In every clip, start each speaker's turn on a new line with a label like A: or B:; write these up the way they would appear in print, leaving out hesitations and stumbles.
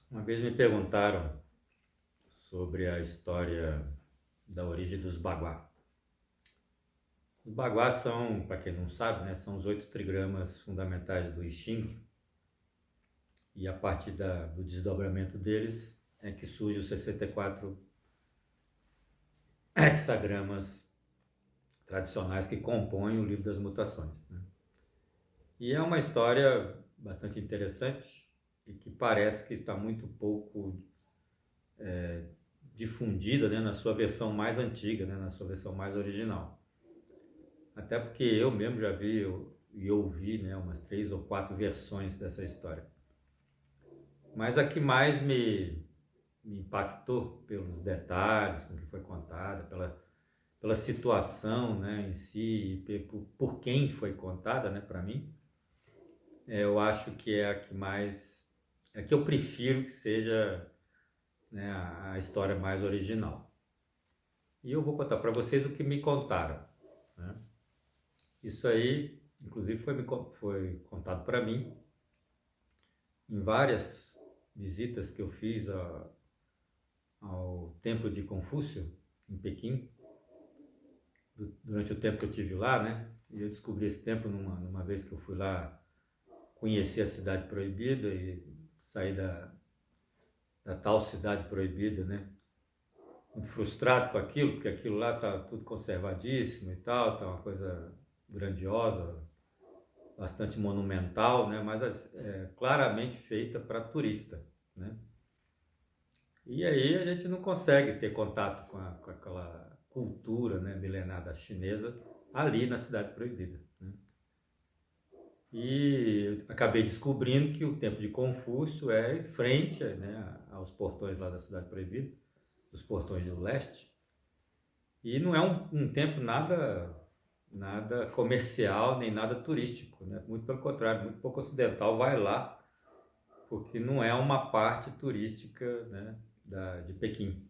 A: Uma vez me perguntaram sobre a história da origem dos Baguá. Os Baguá são, para quem não sabe, né, são os 8 trigramas fundamentais do I Ching, e a partir do desdobramento deles é que surgem os 64 hexagramas tradicionais que compõem o livro das mutações, né? E é uma história bastante interessante e que parece que está muito pouco difundida, né, na sua versão mais antiga, né, na sua versão mais original. Até porque eu mesmo já vi e ouvi, né, umas 3 ou 4 versões dessa história. Mas a que mais me impactou pelos detalhes com que foi contada, pela situação, né, em si, e por quem foi contada, né, para mim, eu acho que é a que mais, é a que eu prefiro que seja, né, a história mais original. E eu vou contar para vocês o que me contaram, né? Isso aí, inclusive, foi contado para mim em várias visitas que eu fiz ao Templo de Confúcio, em Pequim, durante o tempo que eu tive lá, né? E eu descobri esse templo numa vez que eu fui lá conhecer a Cidade Proibida e sair da tal Cidade Proibida, né? Muito frustrado com aquilo, porque aquilo lá tá tudo conservadíssimo e tal, tá uma coisa grandiosa, bastante monumental, né? Mas claramente feita para turista, né? E aí a gente não consegue ter contato com aquela cultura, né, milenar da chinesa ali na Cidade Proibida, né? E eu acabei descobrindo que o Templo de Confúcio é em frente, né, aos portões lá da Cidade Proibida, os portões do leste, e não é um templo nada comercial nem nada turístico, né? Muito pelo contrário, muito pouco ocidental vai lá porque não é uma parte turística, né, de Pequim.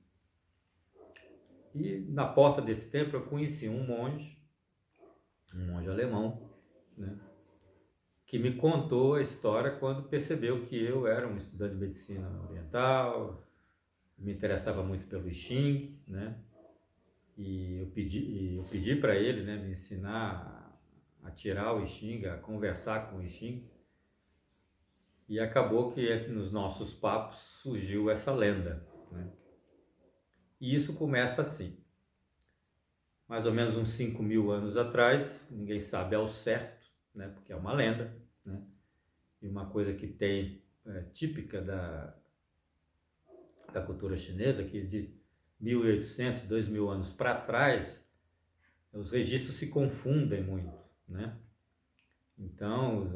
A: E na porta desse templo eu conheci um monge alemão, né, que me contou a história quando percebeu que eu era um estudante de medicina oriental, me interessava muito pelo I Ching, né, e eu pedi para ele, né, me ensinar a tirar o I Ching, a conversar com o I Ching, e acabou que nos nossos papos surgiu essa lenda, né? E isso começa assim, mais ou menos uns 5.000 anos atrás, ninguém sabe ao certo, né, porque é uma lenda, né, e uma coisa que tem típica da cultura chinesa, que de 1.800, 2.000 anos para trás, os registros se confundem muito, né? Então,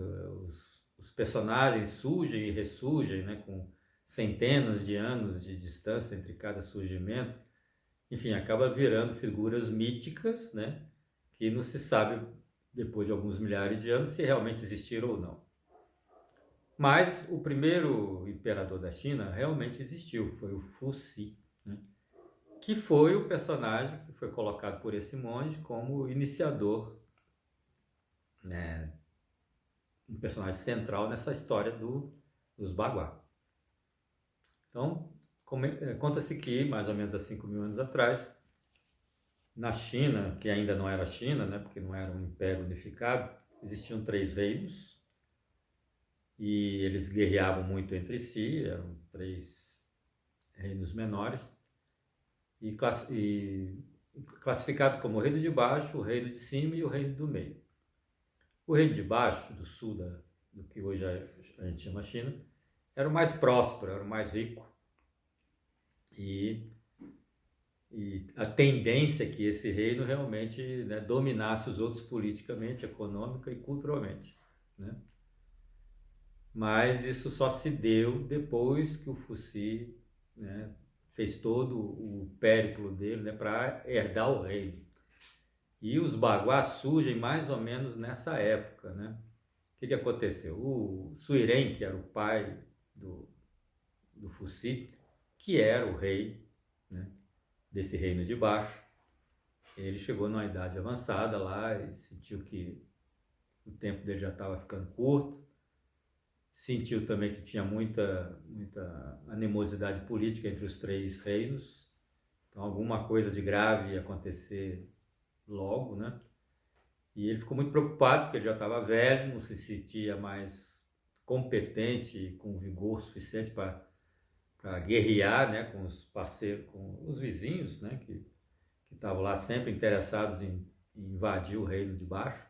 A: os personagens surgem e ressurgem, né, com centenas de anos de distância entre cada surgimento. Enfim, acaba virando figuras míticas, né, que não se sabe, depois de alguns milhares de anos, se realmente existiram ou não. Mas o primeiro imperador da China realmente existiu, foi o Fuxi, né, que foi o personagem que foi colocado por esse monge como iniciador, né, um personagem central nessa história dos Baguá. Então, conta-se que, mais ou menos há 5.000 anos atrás, na China, que ainda não era China, né, porque não era um império unificado, existiam 3 reinos e eles guerreavam muito entre si, eram 3 reinos menores e classificados como o reino de baixo, o reino de cima e o reino do meio. O reino de baixo, do sul do que hoje a gente chama China, era o mais próspero, era o mais rico e a tendência é que esse reino realmente, né, dominasse os outros politicamente, econômica e culturalmente, né? Mas isso só se deu depois que o Fuxi, né, fez todo o périplo dele, né, para herdar o reino. E os Baguás surgem mais ou menos nessa época, né? O que aconteceu? O Suiren, que era o pai do Fuxi, que era o rei, né, desse reino de baixo, ele chegou numa idade avançada lá e sentiu que o tempo dele já estava ficando curto sentiu também que tinha muita animosidade política entre os três reinos, então alguma coisa de grave ia acontecer logo, né? E ele ficou muito preocupado porque ele já estava velho, não se sentia mais competente e com vigor suficiente para guerrear, né, com os parceiros, com os vizinhos, né, que estavam lá sempre interessados em invadir o reino de baixo,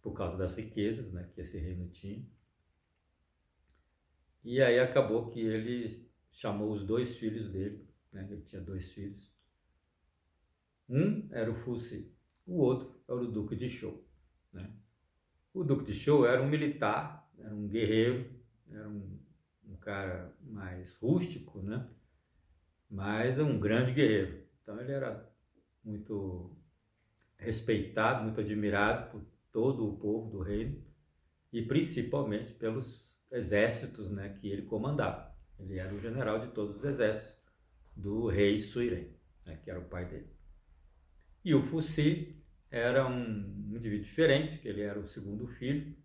A: por causa das riquezas, né, que esse reino tinha. E aí acabou que ele chamou os dois filhos dele, né, ele tinha dois filhos. Um era o Fusi, o outro era o Duque de Zhou, né. O Duque de Zhou era um militar, era um guerreiro, era um cara mais rústico, né, mas um grande guerreiro. Então ele era muito respeitado, muito admirado por todo o povo do reino e principalmente pelos exércitos, né, que ele comandava. Ele era o general de todos os exércitos do rei Suirem, né, que era o pai dele. E o Fusi era um indivíduo diferente, que ele era o segundo filho.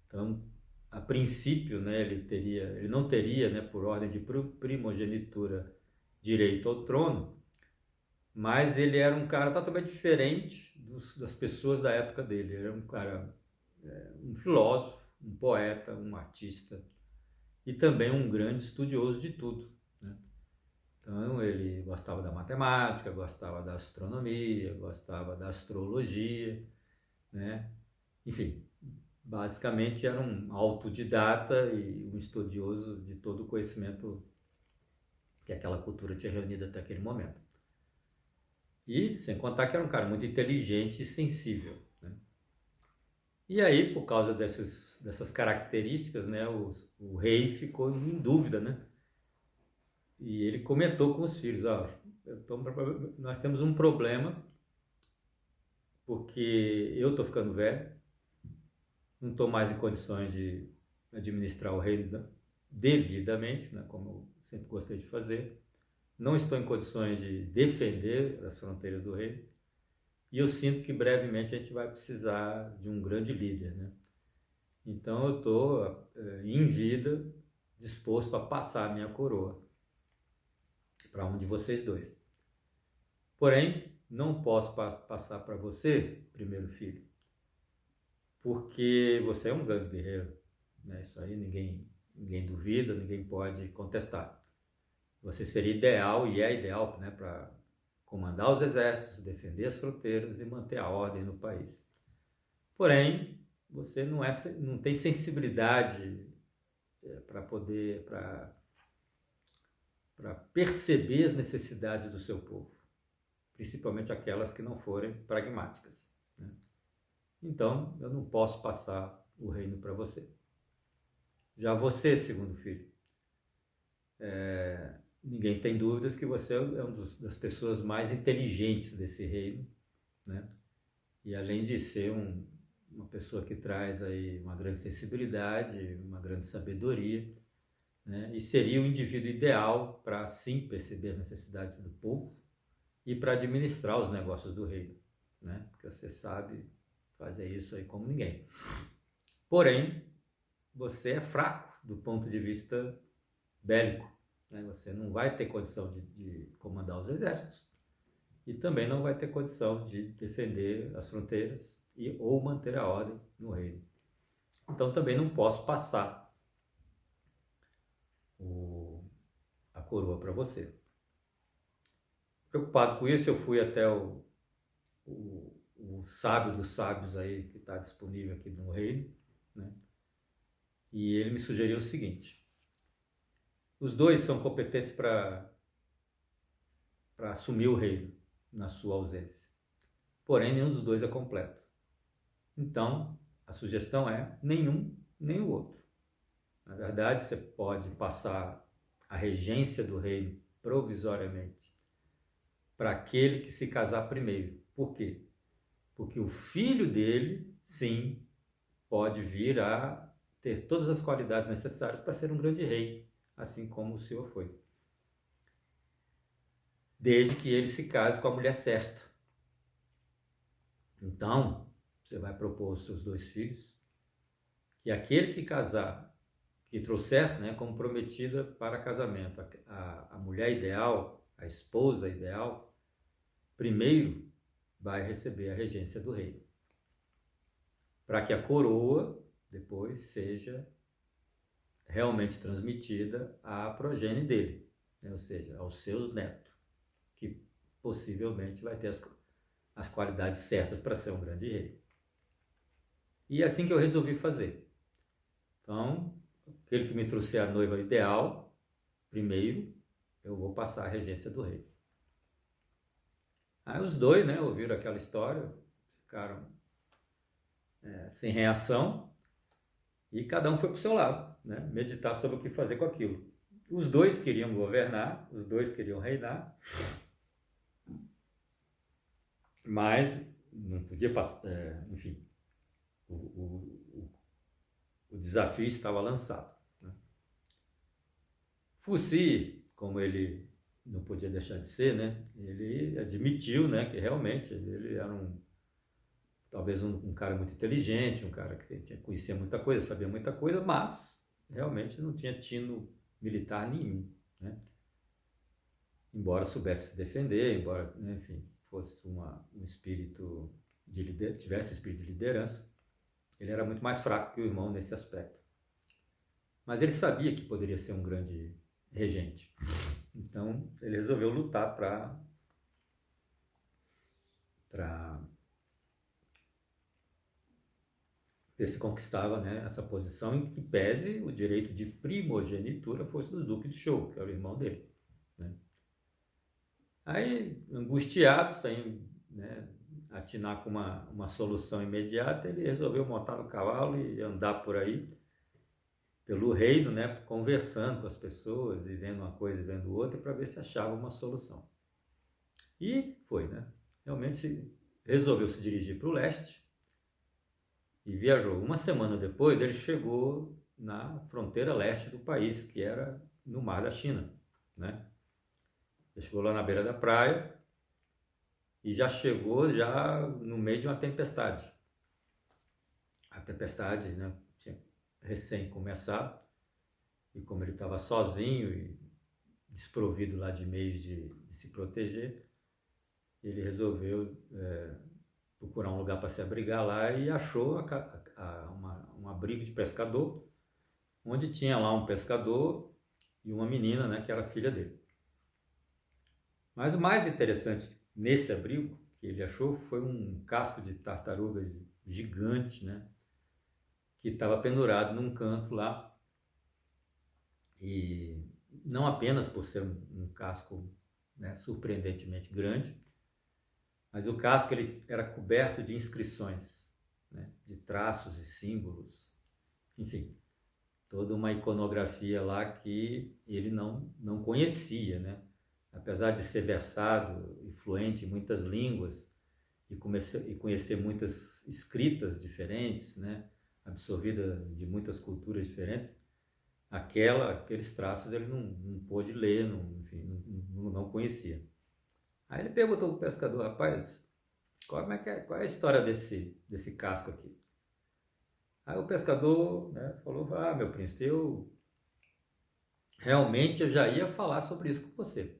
A: Então, a princípio, né, ele não teria, né, por ordem de primogenitura, direito ao trono, mas ele era um cara totalmente diferente das pessoas da época dele. Ele era um cara, um filósofo, um poeta, um artista e também um grande estudioso de tudo, né? Então ele gostava da matemática, gostava da astronomia, gostava da astrologia, né? Enfim, basicamente era um autodidata e um estudioso de todo o conhecimento que aquela cultura tinha reunido até aquele momento. E sem contar que era um cara muito inteligente e sensível, né? E aí, por causa dessas características, né, o rei ficou em dúvida, né? E ele comentou com os filhos, nós temos um problema, porque eu estou ficando velho, não estou mais em condições de administrar o reino devidamente, né, como eu sempre gostei de fazer. Não estou em condições de defender as fronteiras do reino. E eu sinto que brevemente a gente vai precisar de um grande líder, né? Então eu estou em vida disposto a passar a minha coroa para um de vocês dois. Porém, não posso passar para você, primeiro filho, porque você é um grande guerreiro, né? Isso aí ninguém duvida, ninguém pode contestar. Você seria ideal e é ideal, né, para comandar os exércitos, defender as fronteiras e manter a ordem no país. Porém, você não tem sensibilidade para perceber as necessidades do seu povo, principalmente aquelas que não forem pragmáticas, né? Então, eu não posso passar o reino para você. Já você, segundo filho, ninguém tem dúvidas que você é uma das pessoas mais inteligentes desse reino, né? E além de ser uma pessoa que traz aí uma grande sensibilidade, uma grande sabedoria, né? E seria o indivíduo ideal para sim perceber as necessidades do povo e para administrar os negócios do reino, né? Porque você sabe fazer isso aí como ninguém. Porém, você é fraco do ponto de vista bélico, né? Você não vai ter condição de comandar os exércitos e também não vai ter condição de defender as fronteiras ou manter a ordem no reino. Então também não posso passar a coroa para você. Preocupado com isso, eu fui até o sábio dos sábios aí que está disponível aqui no reino, né? E ele me sugeriu o seguinte: os dois são competentes para assumir o reino na sua ausência. Porém, nenhum dos dois é completo. Então, a sugestão é nenhum nem o outro. Na verdade, você pode passar a regência do reino provisoriamente para aquele que se casar primeiro. Por quê? Porque o filho dele, sim, pode vir a ter todas as qualidades necessárias para ser um grande rei, assim como o senhor foi. Desde que ele se case com a mulher certa. Então, você vai propor aos seus dois filhos que aquele que casar, que trouxer, né, como prometida para casamento. A mulher ideal, a esposa ideal, primeiro vai receber a regência do rei, para que a coroa depois seja realmente transmitida à progenie dele, né, ou seja, aos seus netos, que possivelmente vai ter as qualidades certas para ser um grande rei. E é assim que eu resolvi fazer. Então, aquele que me trouxer a noiva ideal, primeiro, eu vou passar a regência do rei. Aí os dois, né, ouviram aquela história, ficaram sem reação, e cada um foi para o seu lado, né, meditar sobre o que fazer com aquilo. Os dois queriam governar, os dois queriam reinar, mas não podia passar, enfim, o desafio estava lançado, né? Fusi, como ele não podia deixar de ser, né, ele admitiu, né, que realmente ele era talvez um cara muito inteligente, um cara que conhecia muita coisa, sabia muita coisa, mas realmente não tinha tino militar nenhum, né? Embora soubesse se defender, embora, né, enfim, fosse um espírito tivesse espírito de liderança, ele era muito mais fraco que o irmão nesse aspecto. Mas ele sabia que poderia ser um grande regente. Então, ele resolveu lutar para ver se conquistava, né, essa posição, em que pese o direito de primogenitura fosse do Duque de Zhou, que era o irmão dele, né? Aí, angustiado, sem, né, atinar com uma solução imediata, ele resolveu montar no cavalo e andar por aí, pelo reino, né, conversando com as pessoas e vendo uma coisa e vendo outra, para ver se achava uma solução. E foi, né? Realmente resolveu se dirigir para o leste e viajou. Uma semana depois, ele chegou na fronteira leste do país, que era no Mar da China, né? Ele chegou lá na beira da praia e já chegou já no meio de uma tempestade. A tempestade, né, tinha recém começado, e como ele estava sozinho e desprovido lá de meios de se proteger, ele resolveu procurar um lugar para se abrigar lá e achou um abrigo de pescador, onde tinha lá um pescador e uma menina, né, que era filha dele. Mas o mais interessante nesse abrigo que ele achou foi um casco de tartaruga gigante, né, que estava pendurado num canto lá, e não apenas por ser um casco, né, surpreendentemente grande, mas o casco ele era coberto de inscrições, né, de traços e símbolos, enfim, toda uma iconografia lá que ele não conhecia, né? Apesar de ser versado e fluente em muitas línguas e conhecer muitas escritas diferentes, né, absorvida de muitas culturas diferentes, aqueles traços ele não pôde ler, enfim, não conhecia. Aí ele perguntou para o pescador: rapaz, qual é a história desse casco aqui? Aí o pescador, né, falou: meu príncipe, realmente eu já ia falar sobre isso com você.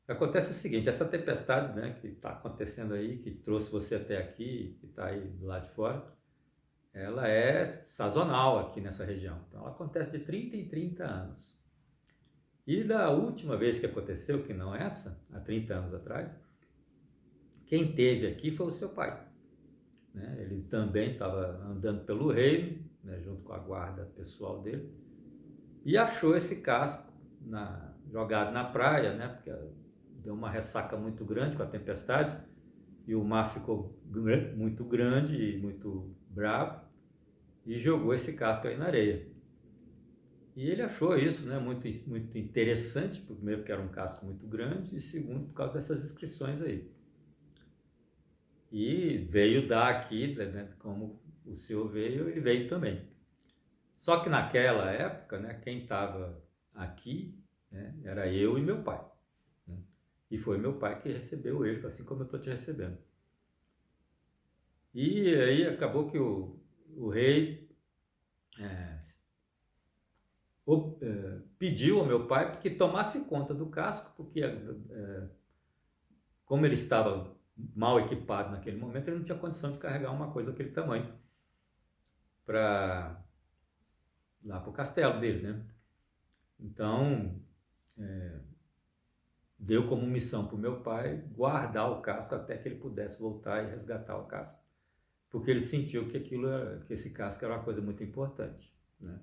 A: Acontece o seguinte: essa tempestade, né, que está acontecendo aí, que trouxe você até aqui, que está aí do lado de fora, ela é sazonal aqui nessa região. Então ela acontece de 30 em 30 anos. E da última vez que aconteceu, que não essa, há 30 anos atrás, quem teve aqui foi o seu pai, né? Ele também estava andando pelo reino, né, junto com a guarda pessoal dele, e achou esse casco jogado na praia, né, porque deu uma ressaca muito grande com a tempestade e o mar ficou muito grande e muito bravo, e jogou esse casco aí na areia. E ele achou isso, né, muito, muito interessante, primeiro porque era um casco muito grande, e segundo por causa dessas inscrições aí. E veio dar aqui, né, como o senhor veio, ele veio também. Só que naquela época, né, quem estava aqui, né, era eu e meu pai, né? E foi meu pai que recebeu ele, assim como eu estou te recebendo. E aí acabou que o rei pediu ao meu pai que tomasse conta do casco, porque como ele estava mal equipado naquele momento, ele não tinha condição de carregar uma coisa daquele tamanho para lá para o castelo dele, né? Então, deu como missão para o meu pai guardar o casco até que ele pudesse voltar e resgatar o casco, porque ele sentiu que que esse casco era uma coisa muito importante, né?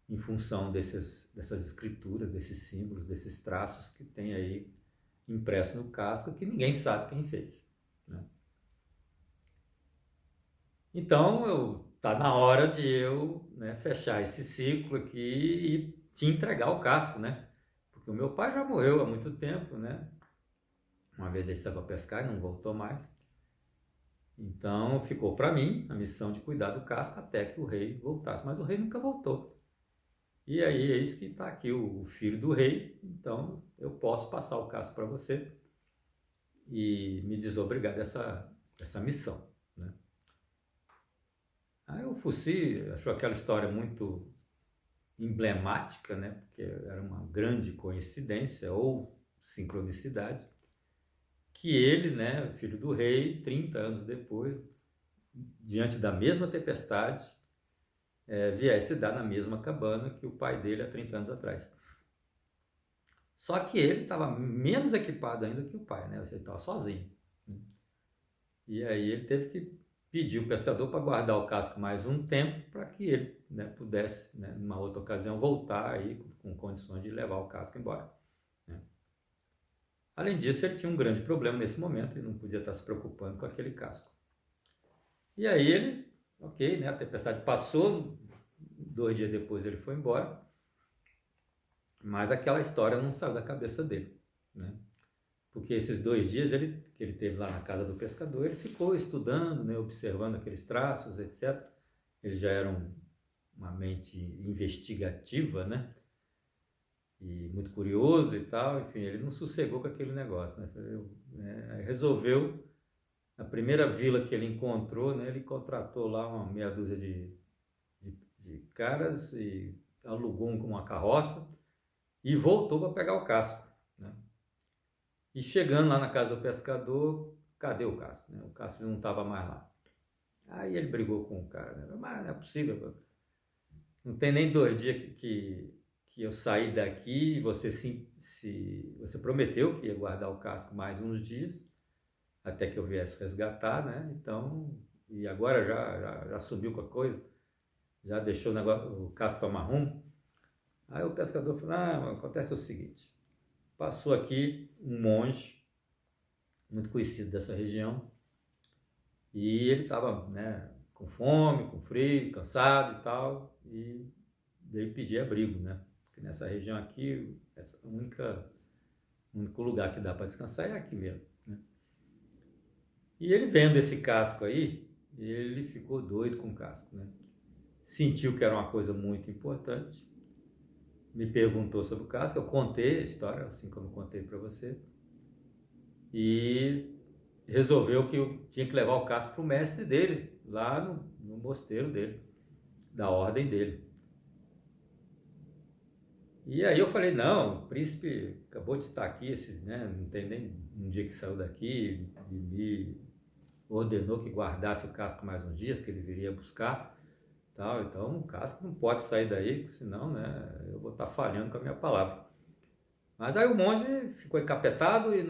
A: Em função dessas escrituras, desses símbolos, desses traços que tem aí impresso no casco, que ninguém sabe quem fez, né? Então, tá na hora de eu, né, fechar esse ciclo aqui e te entregar o casco, né? Porque o meu pai já morreu há muito tempo, né? Uma vez ele saiu para pescar e não voltou mais. Então ficou para mim a missão de cuidar do casco até que o rei voltasse, mas o rei nunca voltou. E aí eis que está aqui o filho do rei, então eu posso passar o casco para você e me desobrigar dessa missão, né? Aí o Fussi achou aquela história muito emblemática, né? Porque era uma grande coincidência ou sincronicidade, que ele, né, filho do rei, 30 anos depois, diante da mesma tempestade, viesse dar na mesma cabana que o pai dele há 30 anos atrás. Só que ele estava menos equipado ainda que o pai, né? Ele estava sozinho, né? E aí ele teve que pedir o pescador para guardar o casco mais um tempo para que ele, né, pudesse, né, numa outra ocasião, voltar aí com condições de levar o casco embora, né? Além disso, ele tinha um grande problema nesse momento e não podia estar se preocupando com aquele casco. E aí ele, ok, né, a tempestade passou, 2 dias depois ele foi embora, mas aquela história não saiu da cabeça dele, né? Porque esses 2 dias que ele teve lá na casa do pescador, ele ficou estudando, né, observando aqueles traços, etc. Ele já era uma mente investigativa, né? E muito curioso e tal, enfim, ele não sossegou com aquele negócio, né? Resolveu, na primeira vila que ele encontrou, né, ele contratou lá uma meia dúzia de caras e alugou uma carroça e voltou para pegar o casco, né? E chegando lá na casa do pescador, cadê o casco, né? O casco não estava mais lá. Aí ele brigou com o cara, né? Mas não é possível, não tem nem 2 dias que eu saí daqui e você você prometeu que ia guardar o casco mais uns dias até que eu viesse resgatar, né? Então, e agora já subiu com a coisa, já deixou o casco tomar rumo. Aí o pescador falou, acontece o seguinte, passou aqui um monge muito conhecido dessa região e ele estava, né, com fome, com frio, cansado e tal, e veio pedir abrigo, né? Porque nessa região aqui, o único lugar que dá para descansar é aqui mesmo, né? E ele vendo esse casco aí, ele ficou doido com o casco, né? Sentiu que era uma coisa muito importante, me perguntou sobre o casco, eu contei a história, assim como eu contei para você, e resolveu que eu tinha que levar o casco para o mestre dele, lá no mosteiro dele, da ordem dele. E aí eu falei, não, o príncipe acabou de estar aqui, né, não tem nem um dia que saiu daqui, e me ordenou que guardasse o casco mais uns dias, que ele viria buscar, tal. Então o casco não pode sair daí, senão, né, eu vou estar falhando com a minha palavra. Mas aí o monge ficou encapetado e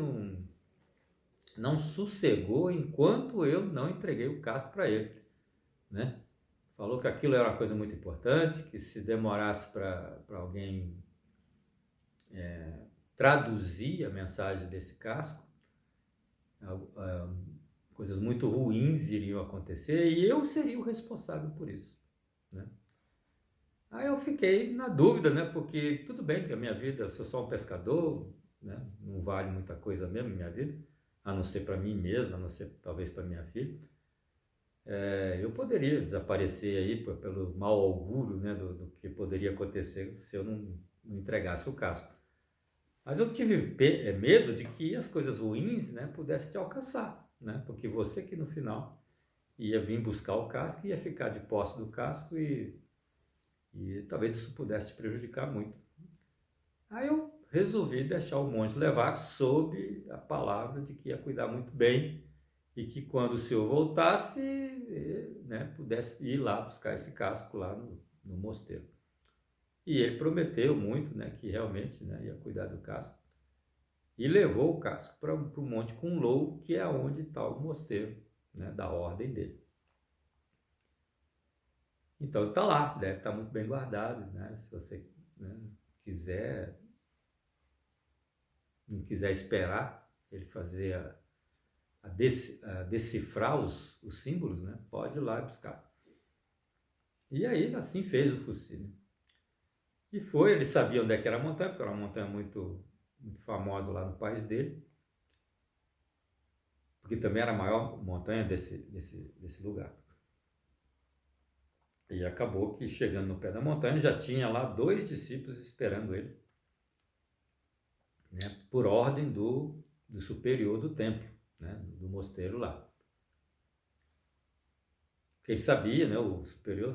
A: não sossegou enquanto eu não entreguei o casco para ele, né? Falou que aquilo era uma coisa muito importante, que se demorasse para alguém traduzir a mensagem desse casco, coisas muito ruins iriam acontecer e eu seria o responsável por isso, né? Aí eu fiquei na dúvida, né? Porque tudo bem que a minha vida, eu sou só um pescador, né? Não vale muita coisa mesmo minha vida, a não ser para mim mesmo, a não ser talvez para minha filha. Eu poderia desaparecer aí pelo mau augúrio, né, do que poderia acontecer se eu não entregasse o casco. Mas eu tive medo de que as coisas ruins, né, pudessem te alcançar, né? Porque você que no final ia vir buscar o casco, ia ficar de posse do casco e E talvez isso pudesse te prejudicar muito. Aí eu resolvi deixar o monge levar sob a palavra de que ia cuidar muito bem e que quando o senhor voltasse, né, pudesse ir lá buscar esse casco lá no mosteiro. E ele prometeu muito, né, que realmente, né, ia cuidar do casco. E levou o casco para o Monte Kunlun, que é onde está o mosteiro, né, da ordem dele. Então está lá, deve estar muito bem guardado, né, se você, né, não quiser esperar ele fazer a decifrar os símbolos, né, pode ir lá buscar. E aí assim fez o Fuci, né? E foi, ele sabia onde é que era a montanha, porque era uma montanha muito, muito famosa lá no país dele, porque também era a maior montanha desse lugar. E acabou que chegando no pé da montanha já tinha lá 2 discípulos esperando ele, né, por ordem do superior do templo, né, do mosteiro lá. Porque ele sabia, né, o superior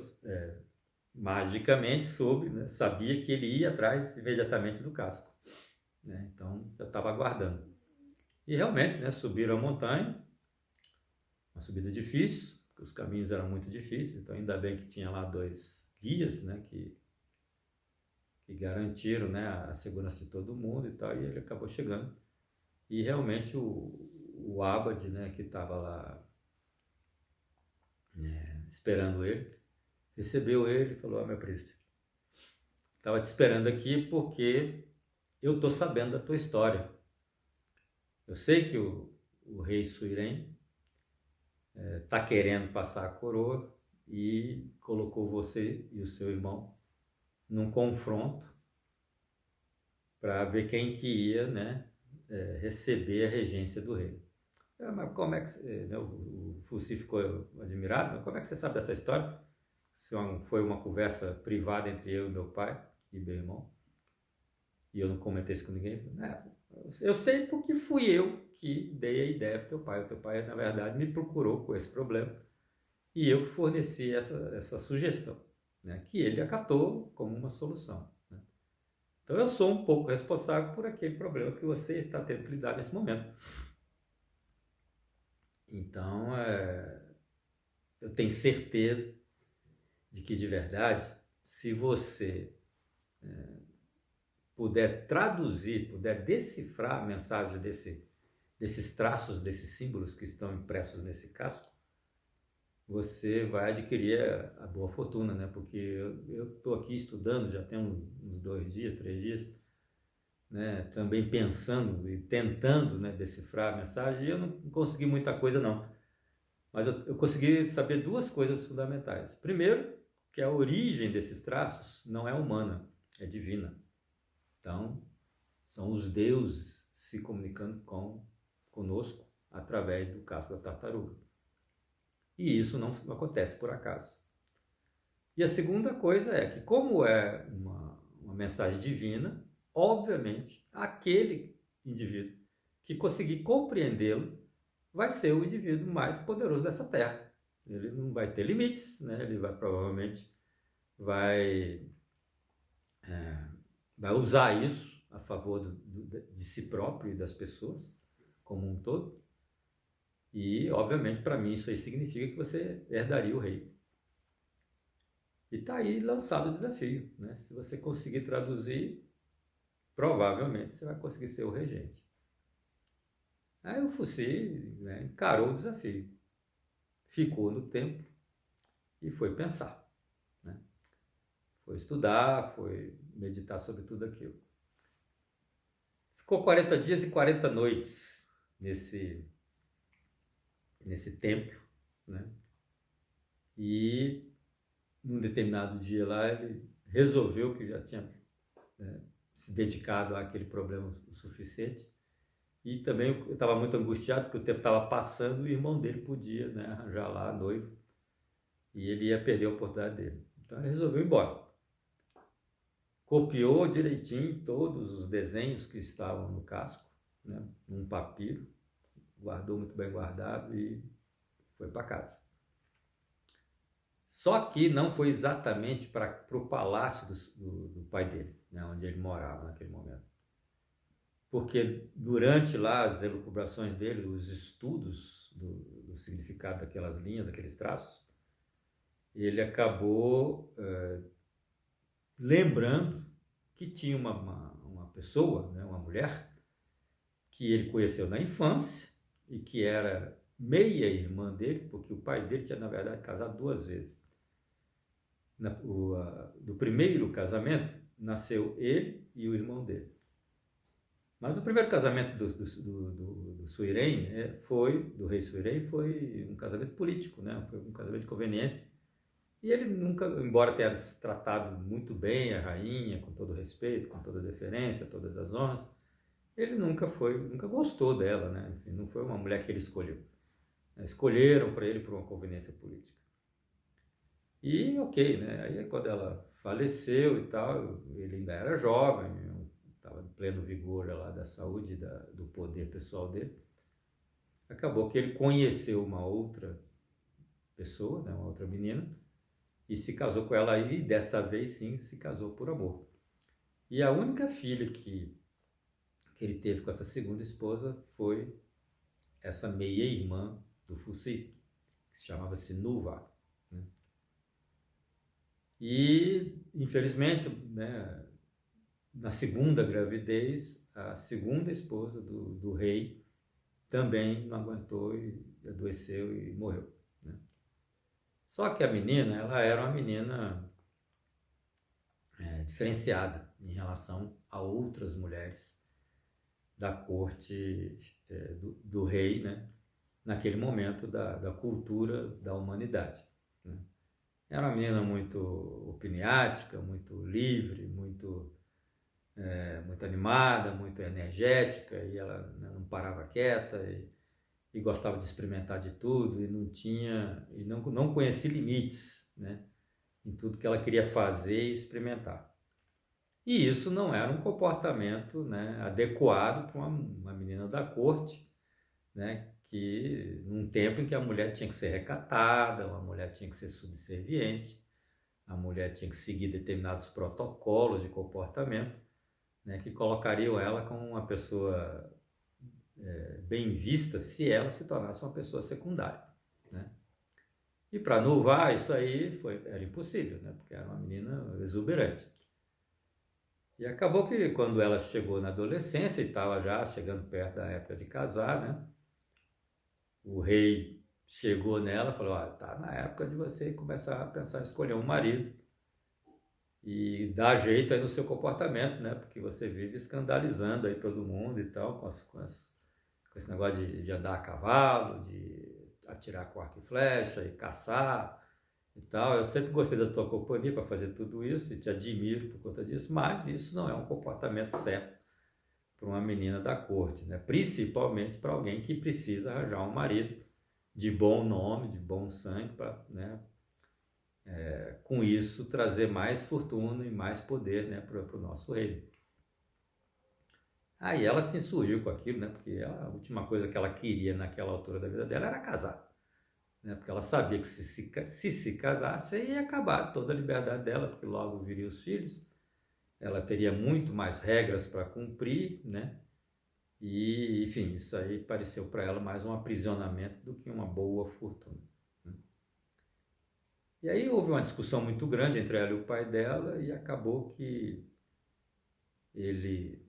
A: magicamente soube, né, sabia que ele ia atrás imediatamente do casco, né, então já estava aguardando. E realmente, né, subiram a montanha, uma subida difícil, porque os caminhos eram muito difíceis, então ainda bem que tinha lá 2 guias, né, que garantiram, né, a segurança de todo mundo e tal, e ele acabou chegando. E realmente o Abade, né, que estava lá, né, esperando ele, recebeu ele e falou: meu príncipe, estava te esperando aqui porque eu estou sabendo da tua história. Eu sei que o rei Suirem está querendo passar a coroa e colocou você e o seu irmão num confronto para ver quem que ia, né, receber a regência do rei. Mas como é que né, o Fuci ficou admirado? Mas como é que você sabe dessa história? Foi uma conversa privada entre eu e meu pai e meu irmão, e eu não comentei isso com ninguém. Eu sei porque fui eu que dei a ideia para o teu pai. O teu pai, na verdade, me procurou com esse problema e eu que forneci essa sugestão, né, que ele acatou como uma solução, né? Então eu sou um pouco responsável por aquele problema que você está tendo que lidar nesse momento. Então, eu tenho certeza de que, de verdade, se você puder traduzir, puder decifrar a mensagem desses traços, desses símbolos que estão impressos nesse casco, você vai adquirir a boa fortuna, né? Porque eu estou aqui estudando, já tem uns 2 dias, 3 dias, né? Também pensando e tentando, né, decifrar a mensagem, e eu não consegui muita coisa não. Mas eu consegui saber 2 coisas fundamentais. Primeiro, que a origem desses traços não é humana, é divina. Então, são os deuses se comunicando conosco através do casco da tartaruga. E isso não acontece por acaso. E a segunda coisa é que, como é uma mensagem divina, obviamente, aquele indivíduo que conseguir compreendê-lo vai ser o indivíduo mais poderoso dessa terra. Ele não vai ter limites, né? Ele provavelmente vai usar isso a favor de si próprio e das pessoas como um todo. E, obviamente, para mim isso aí significa que você herdaria o rei. E está aí lançado o desafio, né? Se você conseguir traduzir, provavelmente você vai conseguir ser o regente. Aí o Fuci, né, encarou o desafio, ficou no templo e foi pensar, né? Foi estudar, foi meditar sobre tudo aquilo. Ficou 40 dias e 40 noites nesse templo, né? E num determinado dia lá ele resolveu que já tinha, né, se dedicado àquele problema o suficiente. E também eu estava muito angustiado porque o tempo estava passando e o irmão dele podia, né, arranjar lá noivo e ele ia perder a oportunidade dele. Então ele resolveu ir embora. Copiou direitinho todos os desenhos que estavam no casco, né, num papiro, guardou muito bem guardado e foi para casa. Só que não foi exatamente para o palácio do pai dele, né, onde ele morava naquele momento. Porque durante lá as elucubrações dele, os estudos do significado daquelas linhas, daqueles traços, ele acabou lembrando que tinha uma pessoa, né, uma mulher, que ele conheceu na infância e que era meia-irmã dele, porque o pai dele tinha, na verdade, casado 2 vezes. Do primeiro casamento, nasceu ele e o irmão dele. Mas o primeiro casamento do Suirem, do rei Suirem, foi um casamento político, né? Foi um casamento de conveniência. E ele nunca, embora tenha tratado muito bem a rainha, com todo respeito, com toda deferência, todas as honras, ele nunca gostou dela, né? Enfim, não foi uma mulher que ele escolheu. Escolheram para ele por uma conveniência política. E ok, né? Aí quando ela faleceu e tal, ele ainda era jovem, estava em pleno vigor lá da saúde, do poder pessoal dele. Acabou que ele conheceu uma outra pessoa, né? Uma outra menina, e se casou com ela aí, e dessa vez sim se casou por amor. E a única filha que ele teve com essa segunda esposa foi essa meia-irmã do Fusi, que se chamava-se Nuva. Né? E, infelizmente, né, na segunda gravidez, a segunda esposa do rei também não aguentou e adoeceu e morreu. Né? Só que a menina, ela era uma menina diferenciada em relação a outras mulheres da corte do rei, né? Naquele momento da cultura da humanidade. Né? Era uma menina muito opiniática, muito livre, muito animada, muito energética, e ela, né, não parava quieta e gostava de experimentar de tudo e não conhecia limites, né, em tudo que ela queria fazer e experimentar. E isso não era um comportamento, né, adequado para uma menina da corte, né, que num tempo em que a mulher tinha que ser recatada, a mulher tinha que ser subserviente, a mulher tinha que seguir determinados protocolos de comportamento, né, que colocariam ela como uma pessoa bem vista se ela se tornasse uma pessoa secundária. Né? E para Nuvar isso aí era impossível, né, porque era uma menina exuberante. E acabou que quando ela chegou na adolescência e estava já chegando perto da época de casar, né, o rei chegou nela e falou: tá na época de você começar a pensar em escolher um marido e dar jeito aí no seu comportamento, né, porque você vive escandalizando aí todo mundo e tal, com esse negócio de andar a cavalo, de atirar com arco e flecha e caçar e tal. Eu sempre gostei da tua companhia para fazer tudo isso e te admiro por conta disso, mas isso não é um comportamento certo para uma menina da corte, né? Principalmente para alguém que precisa arranjar um marido de bom nome, de bom sangue, para, né, com isso trazer mais fortuna e mais poder, né, para o nosso reino. Aí ela se insurgiu com aquilo, né, porque a última coisa que ela queria naquela altura da vida dela era casar. Né, porque ela sabia que se casasse ia acabar toda a liberdade dela, porque logo viriam os filhos, ela teria muito mais regras para cumprir, né? E, enfim, isso aí pareceu para ela mais um aprisionamento do que uma boa fortuna. Né? E aí houve uma discussão muito grande entre ela e o pai dela e acabou que ele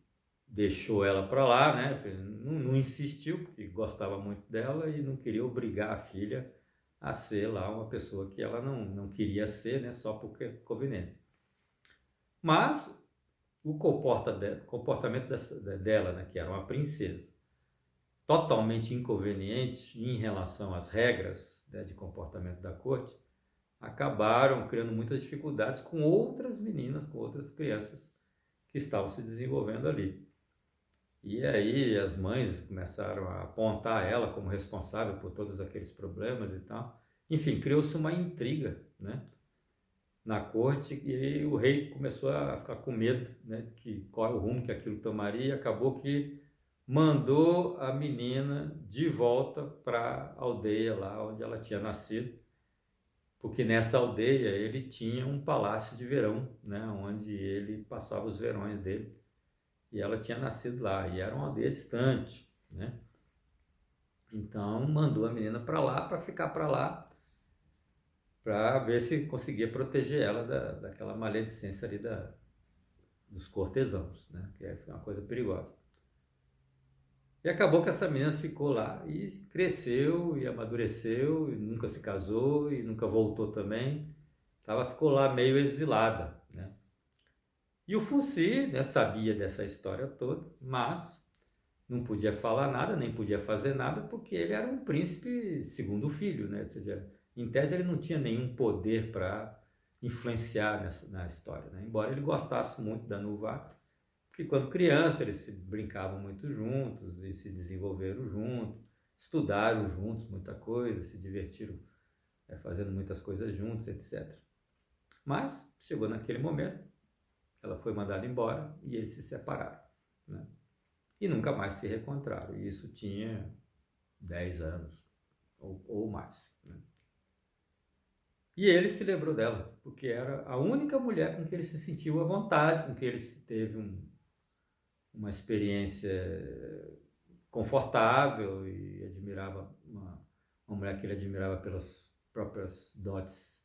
A: deixou ela para lá, né? Não insistiu, porque gostava muito dela e não queria obrigar a filha a ser lá uma pessoa que ela não queria ser, né? Só por conveniência. Mas o comportamento dela, né, que era uma princesa, totalmente inconveniente em relação às regras, né, de comportamento da corte, acabaram criando muitas dificuldades com outras meninas, com outras crianças que estavam se desenvolvendo ali. E aí as mães começaram a apontar ela como responsável por todos aqueles problemas e tal. Enfim, criou-se uma intriga, né, na corte, e o rei começou a ficar com medo, né, de qual é o rumo que aquilo tomaria, e acabou que mandou a menina de volta para a aldeia lá onde ela tinha nascido, porque nessa aldeia ele tinha um palácio de verão, né, onde ele passava os verões dele, e ela tinha nascido lá, e era uma aldeia distante, né? Então mandou a menina para lá, para ficar para lá, para ver se conseguia proteger ela daquela maledicência ali dos cortesãos, né? Que é uma coisa perigosa. E acabou que essa menina ficou lá e cresceu e amadureceu e nunca se casou e nunca voltou também. Ficou lá meio exilada, né? E o Foci, né, sabia dessa história toda, mas não podia falar nada, nem podia fazer nada, porque ele era um príncipe segundo filho, né? Ou seja, em tese ele não tinha nenhum poder para influenciar na história, né? Embora ele gostasse muito da Nuvá, porque quando criança eles se brincavam muito juntos e se desenvolveram juntos, estudaram juntos muita coisa, se divertiram fazendo muitas coisas juntos, etc. Mas chegou naquele momento, ela foi mandada embora e eles se separaram, né? E nunca mais se reencontraram. E isso tinha 10 anos ou mais, né? E ele se lembrou dela, porque era a única mulher com que ele se sentiu à vontade, com que ele teve uma experiência confortável e admirava uma mulher que ele admirava pelas próprias dotes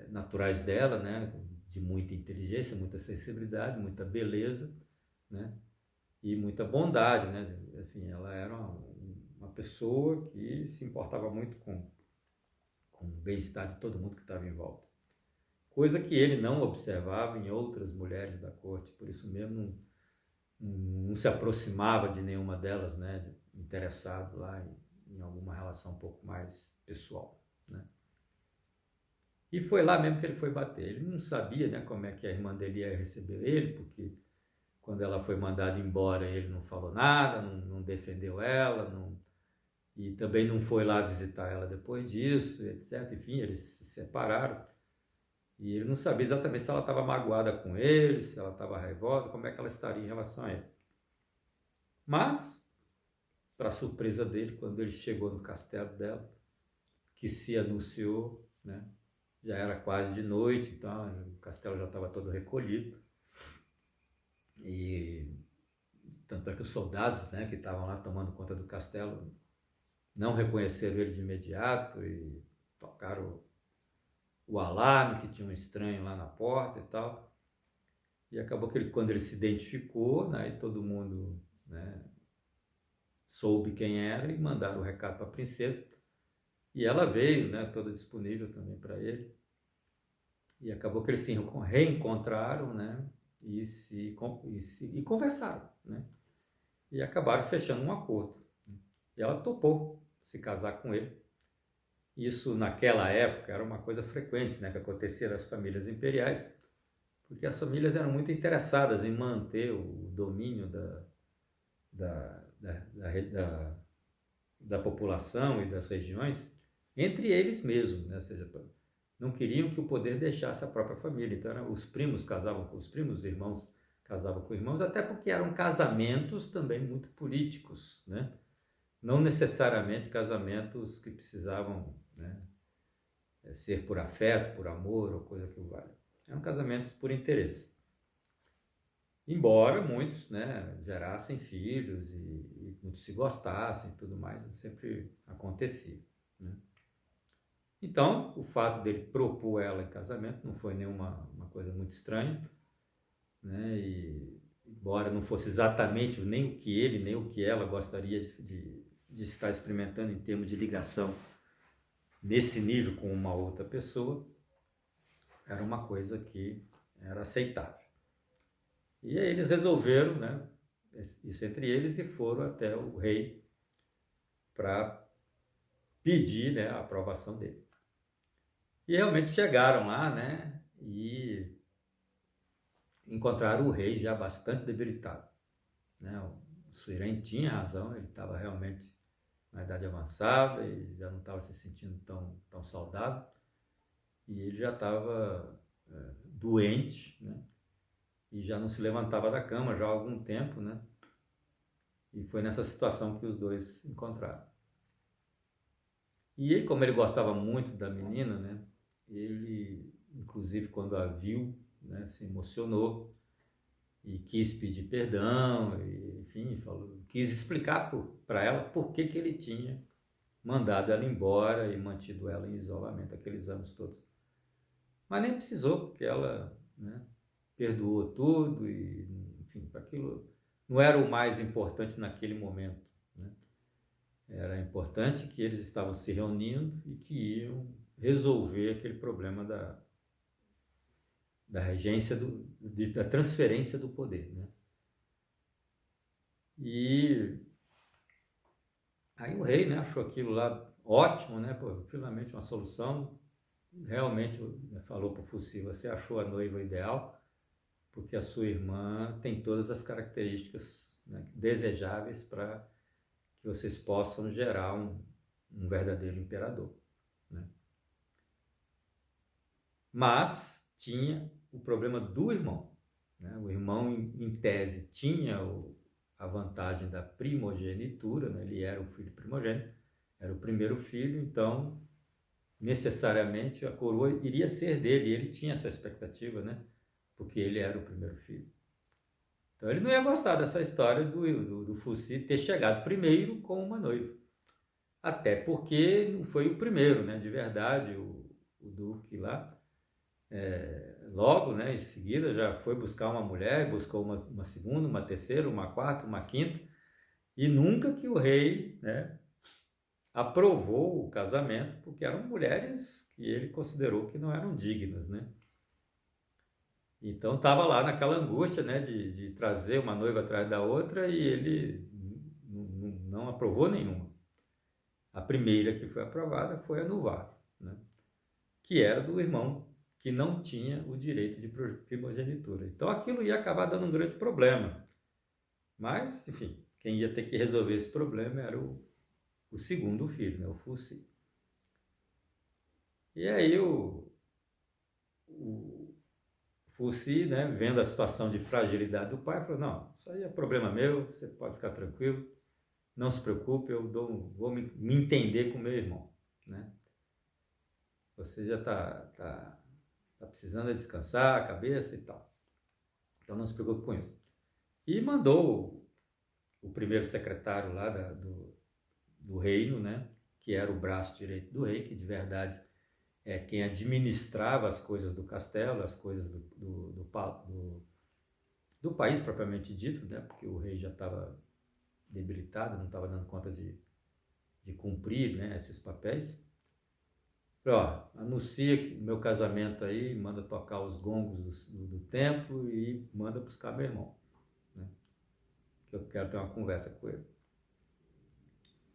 A: naturais dela, né? De muita inteligência, muita sensibilidade, muita beleza, né? E muita bondade, né? Enfim, ela era uma pessoa que se importava muito com o bem-estar de todo mundo que estava em volta. Coisa que ele não observava em outras mulheres da corte, por isso mesmo não se aproximava de nenhuma delas, né? Interessado lá em alguma relação um pouco mais pessoal, né? E foi lá mesmo que ele foi bater. Ele não sabia, né, como é que a irmã dele ia receber ele, porque quando ela foi mandada embora, ele não falou nada, não defendeu ela, e também não foi lá visitar ela depois disso, etc. Enfim, eles se separaram. E ele não sabia exatamente se ela estava magoada com ele, se ela estava raivosa, como é que ela estaria em relação a ele. Mas, para surpresa dele, quando ele chegou no castelo dela, que se anunciou, né? Já era quase de noite, então o castelo já estava todo recolhido. E tanto é que os soldados, né, que estavam lá tomando conta do castelo não reconheceram ele de imediato e tocaram o alarme que tinha um estranho lá na porta e tal. E acabou que quando ele se identificou, né, e todo mundo, né, soube quem era e mandaram o recado para a princesa. E ela veio, né, toda disponível também para ele. E acabou que eles se reencontraram, né, e conversaram, né, e acabaram fechando um acordo. E ela topou se casar com ele. Isso naquela época era uma coisa frequente, né, que acontecia nas famílias imperiais, porque as famílias eram muito interessadas em manter o domínio da população e das regiões entre eles mesmos, né? Ou seja, não queriam que o poder deixasse a própria família. Então, os primos casavam com os primos, os irmãos casavam com irmãos, até porque eram casamentos também muito políticos, né? Não necessariamente casamentos que precisavam, né, ser por afeto, por amor ou coisa que o valha. Eram casamentos por interesse. Embora muitos, né, gerassem filhos e muitos se gostassem e tudo mais, sempre acontecia, né? Então, o fato dele propor ela em casamento não foi nenhuma uma coisa muito estranha, né? E embora não fosse exatamente nem o que ele, nem o que ela gostaria de estar experimentando em termos de ligação nesse nível com uma outra pessoa, era uma coisa que era aceitável. E aí eles resolveram, né, isso entre eles, e foram até o rei para pedir, né, a aprovação dele. E realmente chegaram lá, né, e encontraram o rei já bastante debilitado, né? O Suiren tinha razão, ele estava realmente na idade avançada e já não estava se sentindo tão saudável, e ele já estava doente, né? E já não se levantava da cama já há algum tempo, né? E foi nessa situação que os dois encontraram. E ele, como ele gostava muito da menina, né, ele, inclusive, quando a viu, né, se emocionou e quis pedir perdão, e, enfim, quis explicar para ela por que ele tinha mandado ela embora e mantido ela em isolamento aqueles anos todos. Mas nem precisou, porque ela, né, perdoou tudo e, enfim, aquilo não era o mais importante naquele momento, né? Era importante que eles estavam se reunindo e que iam resolver aquele problema da regência, da transferência do poder, né? E aí o rei, né, achou aquilo lá ótimo, né? Pô, finalmente uma solução. Realmente, né, falou para o Foci, você achou a noiva ideal, porque a sua irmã tem todas as características, né, desejáveis para que vocês possam gerar um verdadeiro imperador, né? Mas tinha o problema do irmão, né? O irmão, em tese, tinha a vantagem da primogenitura, né? Ele era o filho primogênito, era o primeiro filho, então necessariamente a coroa iria ser dele, e ele tinha essa expectativa, né? Porque ele era o primeiro filho. Então ele não ia gostar dessa história do Foci ter chegado primeiro com uma noiva. Até porque não foi o primeiro, né? De verdade, o Duque lá, logo, né, em seguida já foi buscar uma mulher, buscou uma segunda, uma terceira, uma quarta, uma quinta, e nunca que o rei, né, aprovou o casamento, porque eram mulheres que ele considerou que não eram dignas, né? Então estava lá naquela angústia, né, de trazer uma noiva atrás da outra, e ele não aprovou nenhuma. A primeira que foi aprovada foi a Nuvá, né, que era do irmão que não tinha o direito de primogenitura. Então aquilo ia acabar dando um grande problema. Mas, enfim, quem ia ter que resolver esse problema era o segundo filho, né, o Foci. E aí o Foci, né, vendo a situação de fragilidade do pai, falou, não, isso aí é problema meu, você pode ficar tranquilo, não se preocupe, eu vou me entender com meu irmão, né? Você já tá precisando descansar a cabeça e tal. Então não se preocupe com isso. E mandou o primeiro secretário lá do reino, né, que era o braço direito do rei, que de verdade é quem administrava as coisas do castelo, as coisas do país propriamente dito, né, porque o rei já estava debilitado, não estava dando conta de cumprir, né, esses papéis. Falei, ó, anuncia o meu casamento aí, manda tocar os gongos do templo e manda buscar meu irmão, né, que eu quero ter uma conversa com ele.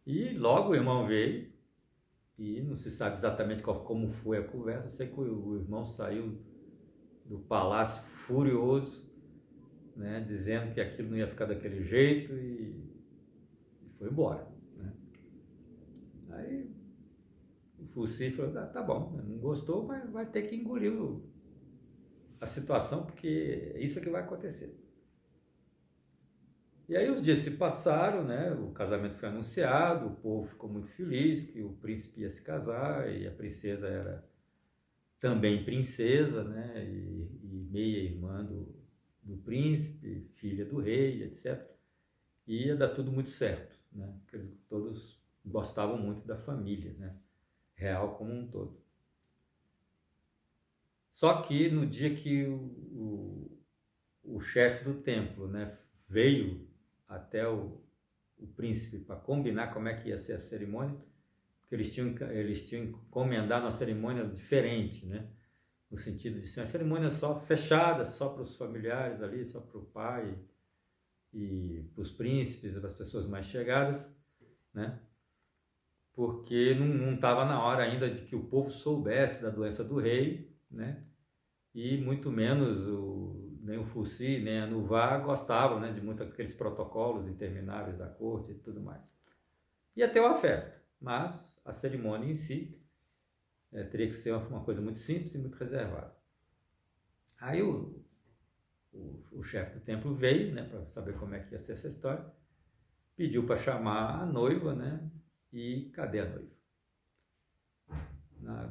A: E logo o irmão veio, e não se sabe exatamente como foi a conversa, sei que o irmão saiu do palácio furioso, né, dizendo que aquilo não ia ficar daquele jeito, e foi embora, né. Aí o Foci falou, tá bom, não gostou, mas vai ter que engolir a situação, porque é isso que vai acontecer. E aí os dias se passaram, né, o casamento foi anunciado, o povo ficou muito feliz que o príncipe ia se casar, e a princesa era também princesa, né, e meia-irmã do príncipe, filha do rei, etc. E ia dar tudo muito certo, né, porque eles todos gostavam muito da família, né, real como um todo. Só que no dia que o chefe do templo, né, veio até o príncipe para combinar como é que ia ser a cerimônia, porque eles tinham que encomendar uma cerimônia diferente, né, no sentido de ser uma cerimônia só fechada, só para os familiares ali, só para o pai e para os príncipes, para as pessoas mais chegadas, né, porque não estava na hora ainda de que o povo soubesse da doença do rei, né, e muito menos nem o Foci, nem a Nuvá gostavam, né, de muitos aqueles protocolos intermináveis da corte e tudo mais. Ia ter uma festa, mas a cerimônia em si teria que ser uma coisa muito simples e muito reservada. Aí o chefe do templo veio, né, para saber como é que ia ser essa história, pediu para chamar a noiva, né, e cadê a noiva?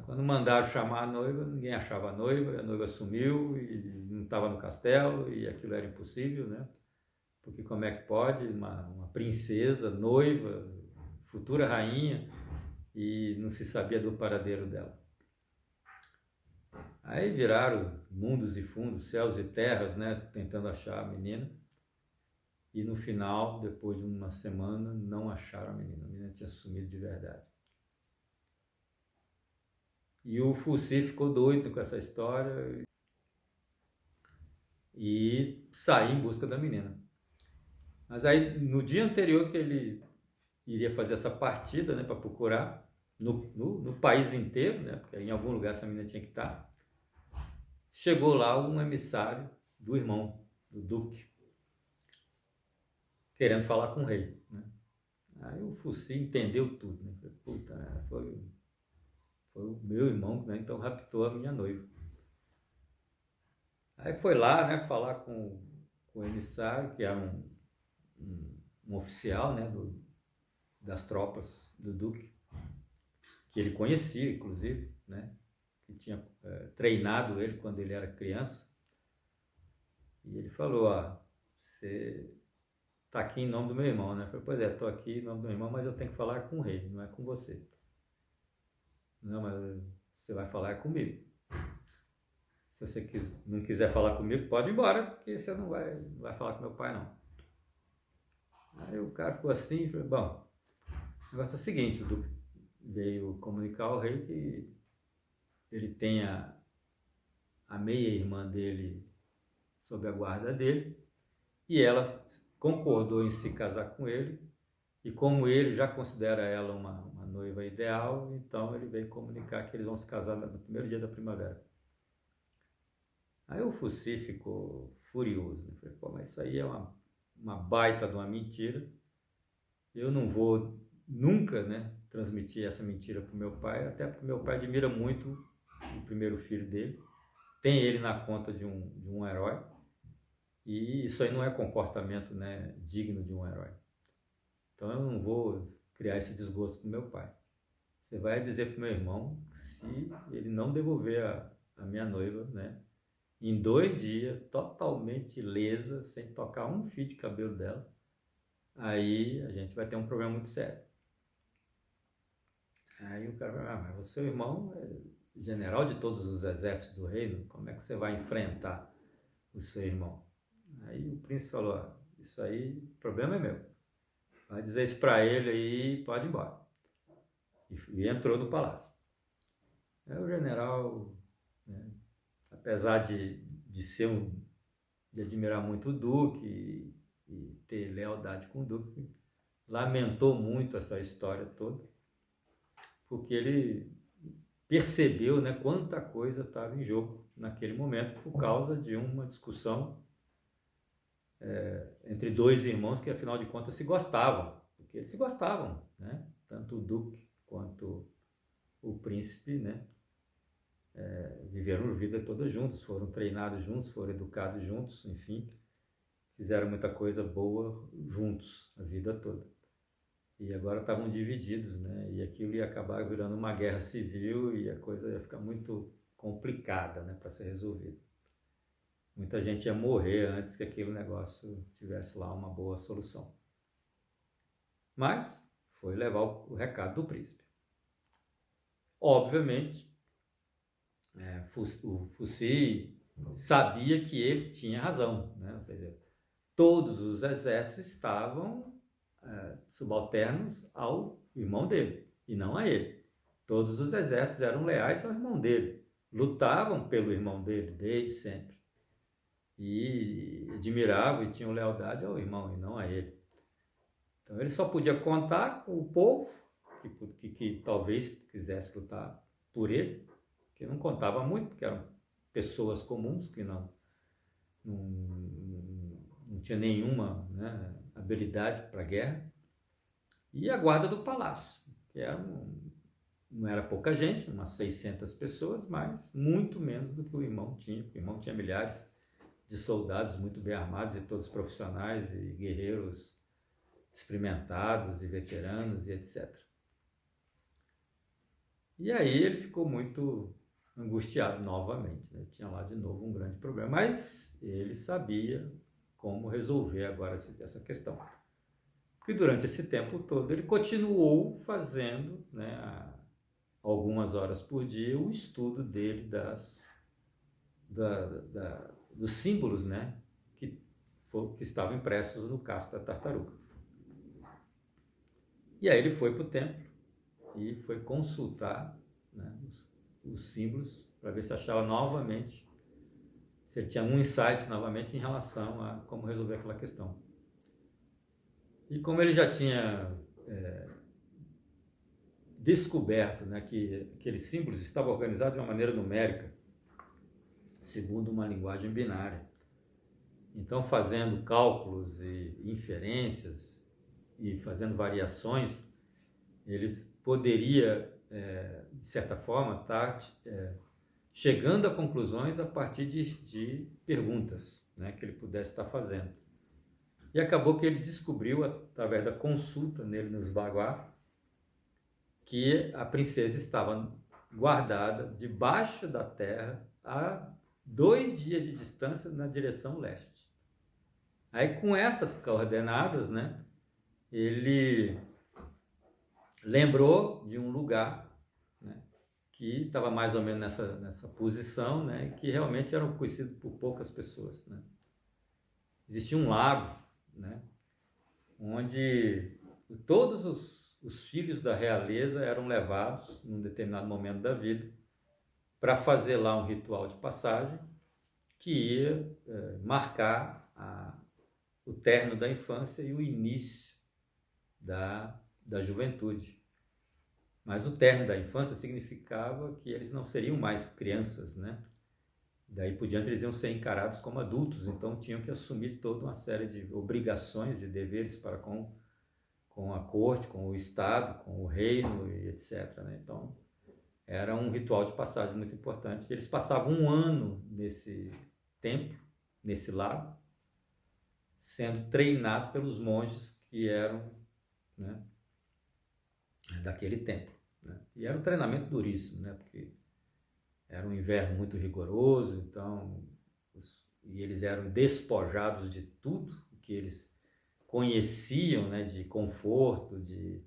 A: Quando mandaram chamar a noiva, ninguém achava a noiva sumiu e não estava no castelo e aquilo era impossível, né? Porque como é que pode uma princesa, noiva, futura rainha, e não se sabia do paradeiro dela? Aí viraram mundos e fundos, céus e terras, né? Tentando achar a menina. E no final, depois de uma semana, não acharam a menina tinha sumido de verdade. E o Foci ficou doido com essa história e saiu em busca da menina. Mas aí, no dia anterior que ele iria fazer essa partida, né, para procurar, no país inteiro, né, porque em algum lugar essa menina tinha que estar, chegou lá um emissário do irmão, do duque, querendo falar com o rei, né? Aí o Foci entendeu tudo, né? Falei, puta, foi o meu irmão, né? Então raptou a minha noiva. Aí foi lá, né, falar com o emissário, que era um oficial, né, das tropas do duque, que ele conhecia, inclusive, né, que tinha treinado ele quando ele era criança. E ele falou, você está aqui em nome do meu irmão, né? Eu falei, pois é, estou aqui em nome do meu irmão, mas eu tenho que falar com o rei, não é com você. Não, mas você vai falar comigo. Se você não quiser falar comigo, pode ir embora, porque você não vai falar com meu pai, não. Aí o cara ficou assim, falei, bom, o negócio é o seguinte, o duque veio comunicar ao rei que ele tem a meia-irmã dele sob a guarda dele, e ela concordou em se casar com ele, e como ele já considera ela uma noiva ideal, então ele veio comunicar que eles vão se casar no primeiro dia da primavera. Aí o Foci ficou furioso, né? Falei, pô, mas isso aí é uma baita de uma mentira, eu não vou nunca, né, transmitir essa mentira para o meu pai, até porque meu pai admira muito o primeiro filho dele, tem ele na conta de um herói, e isso aí não é comportamento, né, digno de um herói. Então eu não vou criar esse desgosto com meu pai. Você vai dizer para o meu irmão que se ele não devolver a minha noiva, né, em 2 dias, totalmente lesa, sem tocar um fio de cabelo dela, aí a gente vai ter um problema muito sério. Aí o cara vai, mas você, irmão, é general de todos os exércitos do reino, como é que você vai enfrentar o seu irmão? Aí o príncipe falou, isso aí, o problema é meu. Vai dizer isso para ele aí, pode ir embora. E entrou no palácio. Aí o general, né, apesar de ser de admirar muito o duque e ter lealdade com o duque, lamentou muito essa história toda, porque ele percebeu, né, quanta coisa estava em jogo naquele momento por causa de uma discussão entre 2 irmãos que afinal de contas se gostavam, porque eles se gostavam, né? Tanto o duque quanto o príncipe, né? Viveram a vida toda juntos, foram treinados juntos, foram educados juntos, enfim, fizeram muita coisa boa juntos a vida toda. E agora estavam divididos, né? E aquilo ia acabar virando uma guerra civil e a coisa ia ficar muito complicada, né, para ser resolvida. Muita gente ia morrer antes que aquele negócio tivesse lá uma boa solução. Mas foi levar o recado do príncipe. Obviamente, o Foci sabia que ele tinha razão, né? Ou seja, todos os exércitos estavam subalternos ao irmão dele, e não a ele. Todos os exércitos eram leais ao irmão dele, lutavam pelo irmão dele desde sempre, e admiravam e tinham lealdade ao irmão e não a ele. Então ele só podia contar com o povo que talvez quisesse lutar por ele, que não contava muito, porque eram pessoas comuns que não tinha nenhuma, né, habilidade para a guerra, e a guarda do palácio, que não era pouca gente, umas 600 pessoas, mas muito menos do que o irmão tinha. O irmão tinha milhares de soldados muito bem armados e todos profissionais e guerreiros experimentados e veteranos e etc. E aí ele ficou muito angustiado novamente, né? Tinha lá de novo um grande problema, mas ele sabia como resolver agora essa questão. Porque durante esse tempo todo ele continuou fazendo, né, algumas horas por dia o estudo dele dos símbolos, né, que estavam impressos no casco da tartaruga. E aí ele foi para o templo e foi consultar, né, os símbolos para ver se achava novamente, se ele tinha um insight novamente em relação a como resolver aquela questão. E como ele já tinha descoberto, né, que aqueles símbolos estavam organizados de uma maneira numérica, segundo uma linguagem binária. Então, fazendo cálculos e inferências e fazendo variações, eles poderia, de certa forma, estar chegando a conclusões a partir de perguntas, né, que ele pudesse estar fazendo. E acabou que ele descobriu, através da consulta nele nos Baguá, que a princesa estava guardada debaixo da terra a 2 dias de distância na direção leste. Aí com essas coordenadas, né, ele lembrou de um lugar, né, que estava mais ou menos nessa posição, né, que realmente era conhecido por poucas pessoas, né. Existia um lago, né, onde todos os filhos da realeza eram levados num determinado momento da vida para fazer lá um ritual de passagem que ia marcar o término da infância e o início da juventude. Mas o término da infância significava que eles não seriam mais crianças, né? Daí por diante eles iam ser encarados como adultos, então tinham que assumir toda uma série de obrigações e deveres para com a corte, com o Estado, com o reino e etc, né? Então era um ritual de passagem muito importante. Eles passavam um ano nesse templo, nesse lago, sendo treinado pelos monges que eram, né, daquele templo, né? E era um treinamento duríssimo, né? Porque era um inverno muito rigoroso, então e eles eram despojados de tudo que eles conheciam, né, de conforto, de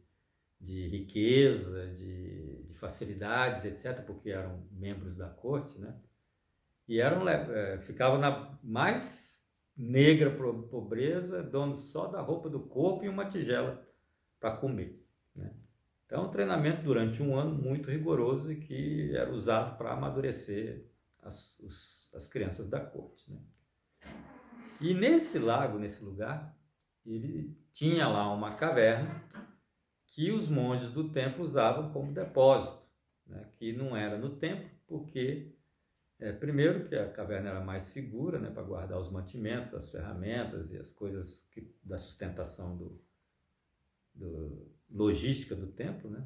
A: riqueza, de facilidades, etc., porque eram membros da corte, né? E ficavam na mais negra pobreza, donos só da roupa do corpo e uma tigela para comer, né? Então, um treinamento durante um ano muito rigoroso e que era usado para amadurecer as crianças da corte, né? E nesse lago, nesse lugar, ele tinha lá uma caverna que os monges do templo usavam como depósito, né? Que não era no templo, porque primeiro que a caverna era mais segura, né, para guardar os mantimentos, as ferramentas e as coisas da sustentação logística do templo, né?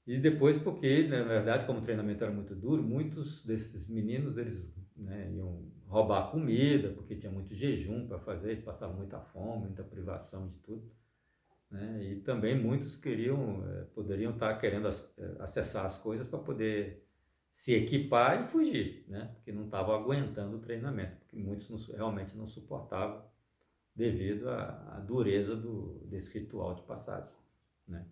A: E depois porque, na verdade, como o treinamento era muito duro, muitos desses meninos, eles, né, iam roubar comida, porque tinha muito jejum para fazer, eles passavam muita fome, muita privação de tudo, né? E também muitos poderiam estar querendo acessar as coisas para poder se equipar e fugir, né? Porque não estavam aguentando o treinamento, porque muitos realmente não suportavam devido à dureza desse ritual de passagem, né?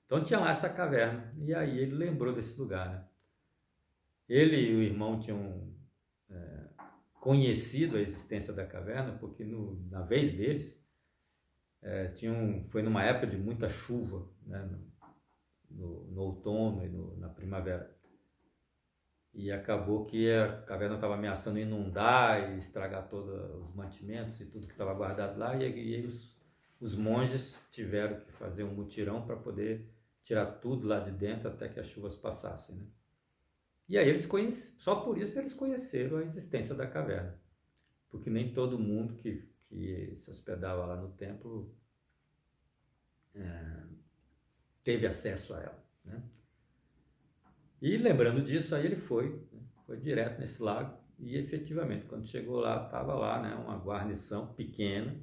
A: Então tinha lá essa caverna, e aí ele lembrou desse lugar, né? Ele e o irmão tinham conhecido a existência da caverna, porque na vez deles, foi numa época de muita chuva, né? No outono e na primavera. E acabou que a caverna estava ameaçando inundar e estragar todos os mantimentos e tudo que estava guardado lá, e aí os monges tiveram que fazer um mutirão para poder tirar tudo lá de dentro até que as chuvas passassem, né? E aí só por isso eles conheceram a existência da caverna, porque nem todo mundo que se hospedava lá no templo teve acesso a ela, né? E lembrando disso, aí ele foi direto nesse lago e efetivamente, quando chegou lá, estava lá, né, uma guarnição pequena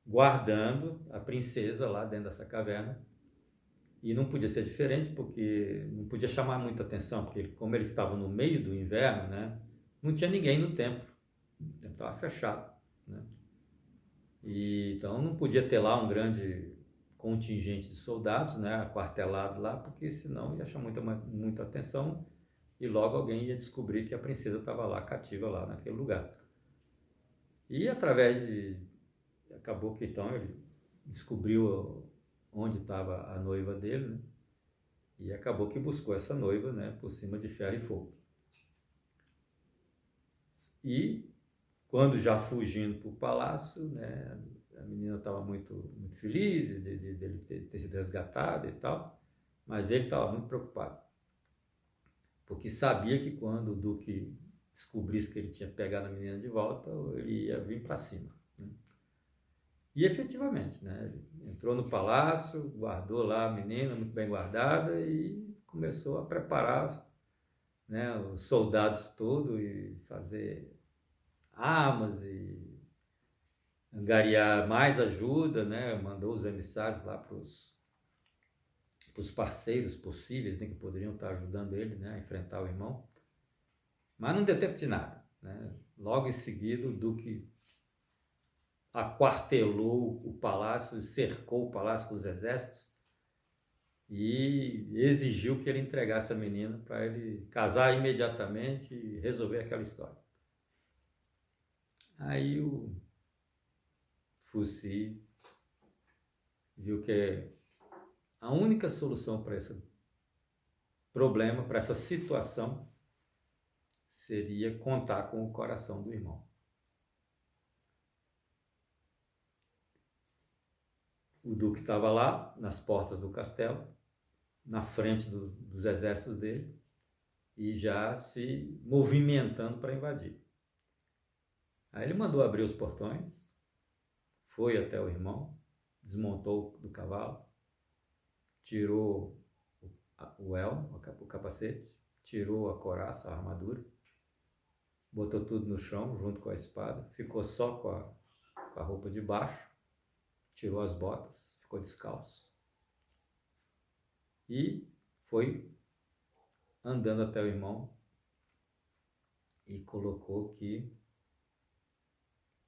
A: guardando a princesa lá dentro dessa caverna. E não podia ser diferente, porque não podia chamar muita atenção, porque como eles estavam no meio do inverno, né, não tinha ninguém no templo. O templo estava fechado, né? E, então não podia ter lá um grande contingente de soldados, né, aquartelado lá, porque senão ia chamar muita atenção e logo alguém ia descobrir que a princesa estava lá, cativa lá naquele lugar. E acabou que então ele descobriu onde estava a noiva dele, né? E acabou que buscou essa noiva, né, por cima de ferro e fogo. E quando já fugindo para o palácio, né, a menina estava muito, muito feliz de ele ter sido resgatado e tal, mas ele estava muito preocupado, porque sabia que quando o duque descobrisse que ele tinha pegado a menina de volta, ele ia vir para cima, né? E efetivamente, né, ele entrou no palácio, guardou lá a menina muito bem guardada e começou a preparar, né, os soldados todos e fazer armas e angariar mais ajuda, né? Mandou os emissários lá para os parceiros possíveis, né, que poderiam estar ajudando ele, né, a enfrentar o irmão. Mas não deu tempo de nada, né? Logo em seguida, o duque aquartelou o palácio, cercou o palácio com os exércitos e exigiu que ele entregasse a menina para ele casar imediatamente e resolver aquela história. Aí o Fusi viu que a única solução para esse problema, para essa situação, seria contar com o coração do irmão. O duque estava lá, nas portas do castelo, na frente dos exércitos dele, e já se movimentando para invadir. Aí ele mandou abrir os portões, foi até o irmão, desmontou do cavalo, tirou o elmo, o capacete, tirou a couraça, a armadura, botou tudo no chão junto com a espada, ficou só com a roupa de baixo, tirou as botas, ficou descalço e foi andando até o irmão e colocou que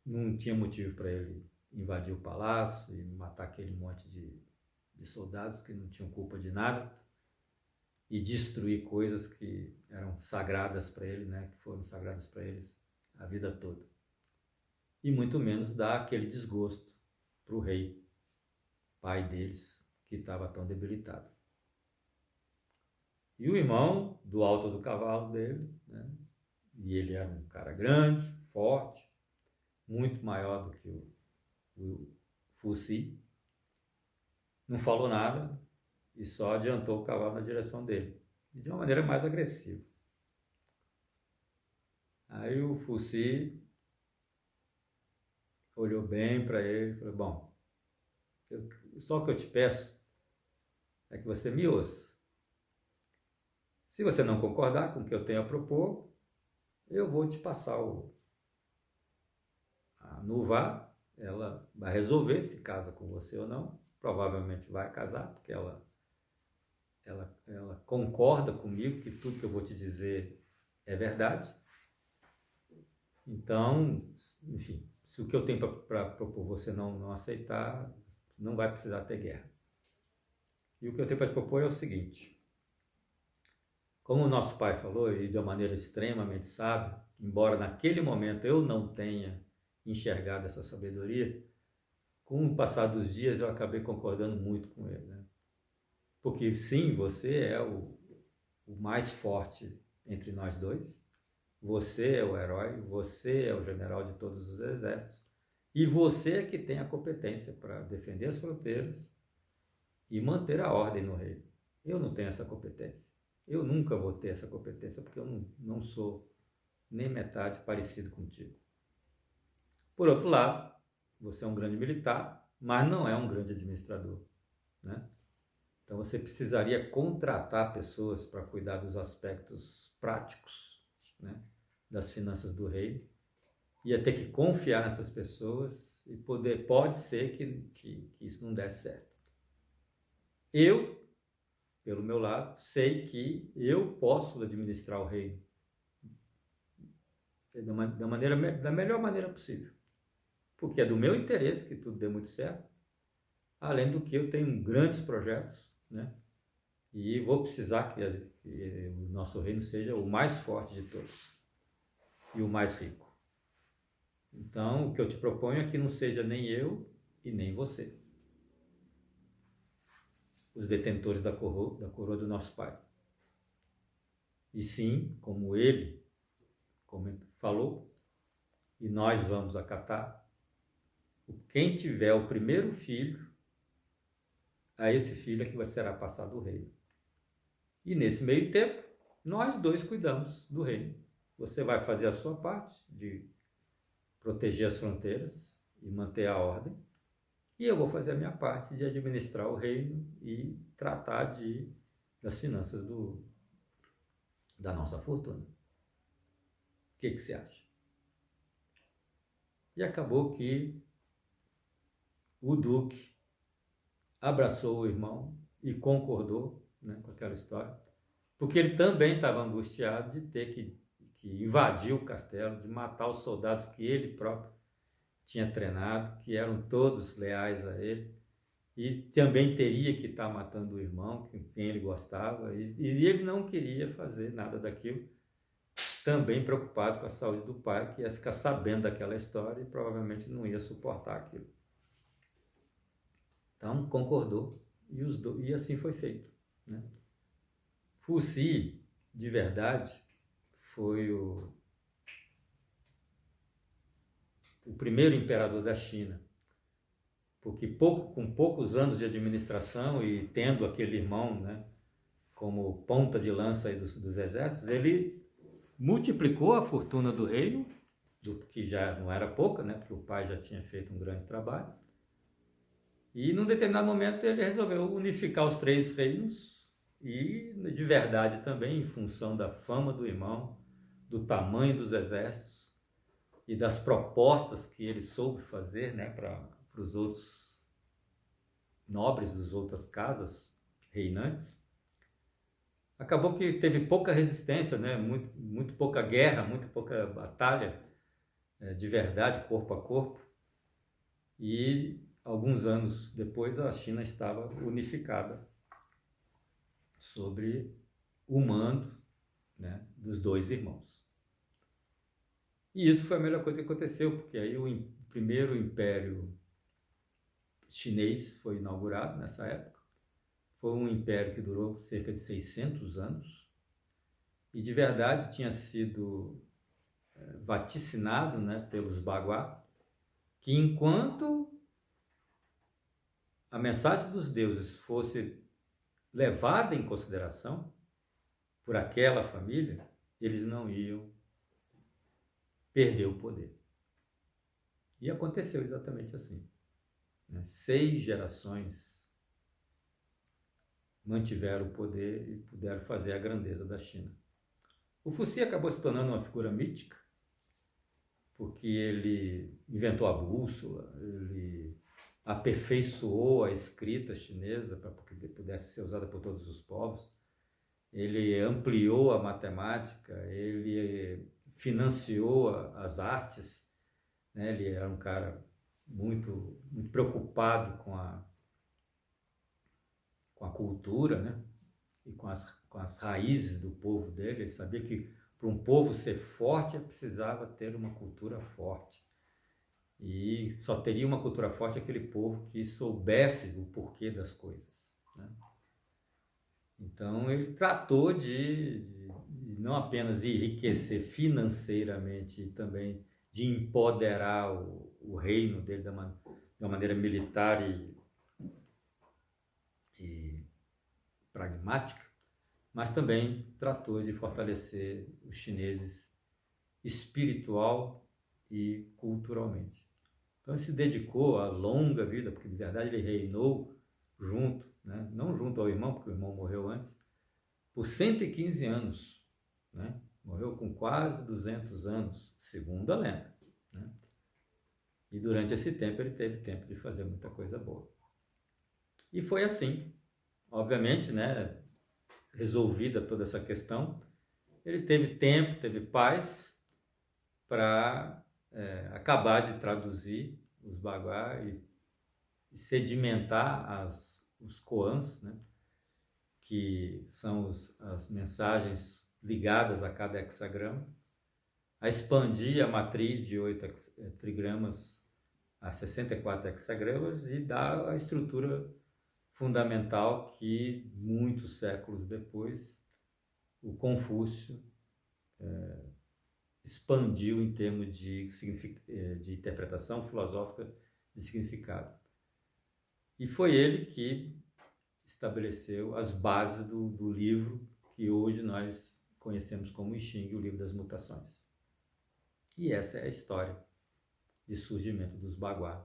A: não tinha motivo para ele invadir o palácio e matar aquele monte de soldados que não tinham culpa de nada e destruir coisas que eram sagradas para ele, né, que foram sagradas para eles a vida toda. E muito menos dar aquele desgosto para o rei, pai deles, que estava tão debilitado. E o irmão, do alto do cavalo dele, né, e ele era um cara grande, forte, muito maior do que o Fusi, não falou nada e só adiantou o cavalo na direção dele, e de uma maneira mais agressiva. Aí o Fusi olhou bem para ele e falou: bom, só o que eu te peço é que você me ouça. Se você não concordar com o que eu tenho a propor, eu vou te passar a Nuvá, ela vai resolver se casa com você ou não, provavelmente vai casar, porque ela concorda comigo que tudo que eu vou te dizer é verdade. Então, enfim, se o que eu tenho para propor você não aceitar, não vai precisar ter guerra. E o que eu tenho para te propor é o seguinte: como o nosso pai falou, e de uma maneira extremamente sábia, embora naquele momento eu não tenha enxergado essa sabedoria, com o passar dos dias eu acabei concordando muito com ele, né? Porque sim, você é o mais forte entre nós dois, você é o herói, você é o general de todos os exércitos, e você é que tem a competência para defender as fronteiras e manter a ordem no reino. Eu não tenho essa competência. Eu nunca vou ter essa competência, porque eu não sou nem metade parecido contigo. Por outro lado, você é um grande militar, mas não é um grande administrador, né? Então você precisaria contratar pessoas para cuidar dos aspectos práticos, né, das finanças do reino. Ia ter que confiar nessas pessoas e pode ser que isso não desse certo. Eu pelo meu lado, sei que eu posso administrar o reino da melhor maneira possível, porque é do meu interesse que tudo dê muito certo, além do que eu tenho grandes projetos, né? E vou precisar que o nosso reino seja o mais forte de todos e o mais rico. Então, o que eu te proponho é que não seja nem eu e nem você os detentores da coroa do nosso Pai. E sim, como ele falou, e nós vamos acatar, quem tiver o primeiro filho, a esse filho é que será passado o reino. E nesse meio tempo, nós dois cuidamos do reino. Você vai fazer a sua parte de proteger as fronteiras e manter a ordem, e eu vou fazer a minha parte de administrar o reino e tratar das finanças da nossa fortuna. O que você acha? E acabou que o Duque abraçou o irmão e concordou, né, com aquela história, porque ele também estava angustiado de ter que invadir o castelo, de matar os soldados que ele próprio tinha treinado, que eram todos leais a ele, e também teria que estar matando o irmão, quem ele gostava, e ele não queria fazer nada daquilo, também preocupado com a saúde do pai, que ia ficar sabendo daquela história e provavelmente não ia suportar aquilo. Então, concordou, e assim foi feito, né? Fuxi, de verdade, foi o primeiro imperador da China, porque com poucos anos de administração e tendo aquele irmão, né, como ponta de lança aí dos exércitos, ele multiplicou a fortuna do reino, que já não era pouca, né, porque o pai já tinha feito um grande trabalho, e num determinado momento ele resolveu unificar os três reinos, e de verdade também, em função da fama do irmão, do tamanho dos exércitos e das propostas que ele soube fazer, né, para os outros nobres das outras casas reinantes, acabou que teve pouca resistência, né, muito pouca guerra, muito pouca batalha de verdade, corpo a corpo, e alguns anos depois a China estava unificada sobre o mando, né, dos dois irmãos. E isso foi a melhor coisa que aconteceu, porque aí o primeiro império chinês foi inaugurado nessa época. Foi um império que durou cerca de 600 anos e de verdade tinha sido vaticinado, né, pelos Bagua, que enquanto a mensagem dos deuses fosse levada em consideração por aquela família, eles não iam perder o poder. E aconteceu exatamente assim, né? 6 gerações mantiveram o poder e puderam fazer a grandeza da China. O Fuxi acabou se tornando uma figura mítica, porque ele inventou a bússola, ele aperfeiçoou a escrita chinesa para que pudesse ser usada por todos os povos, ele ampliou a matemática, ele financiou as artes, né? Ele era um cara muito, muito preocupado com a cultura, né? E com as raízes do povo dele. Ele sabia que para um povo ser forte, precisava ter uma cultura forte. E só teria uma cultura forte aquele povo que soubesse o porquê das coisas, né? Então ele tratou de não apenas enriquecer financeiramente, e também de empoderar o reino dele de uma maneira militar e pragmática, mas também tratou de fortalecer os chineses espiritual e culturalmente. Então ele se dedicou a longa vida, porque de verdade ele reinou junto, né? Não junto ao irmão, porque o irmão morreu antes, por 115 anos, né? Morreu com quase 200 anos, segundo a lenda, né? E durante esse tempo ele teve tempo de fazer muita coisa boa. E foi assim, obviamente, né? resolvida toda essa questão, ele teve tempo, teve paz para acabar de traduzir os Baguá e sedimentar os koans, né, que são as mensagens ligadas a cada hexagrama, a expandir a matriz de 8 trigramas a 64 hexagramas e dar a estrutura fundamental que, muitos séculos depois, o Confúcio expandiu em termos de interpretação filosófica de significado. E foi ele que estabeleceu as bases do livro que hoje nós conhecemos como I Ching, o livro das mutações. E essa é a história de surgimento dos Baguá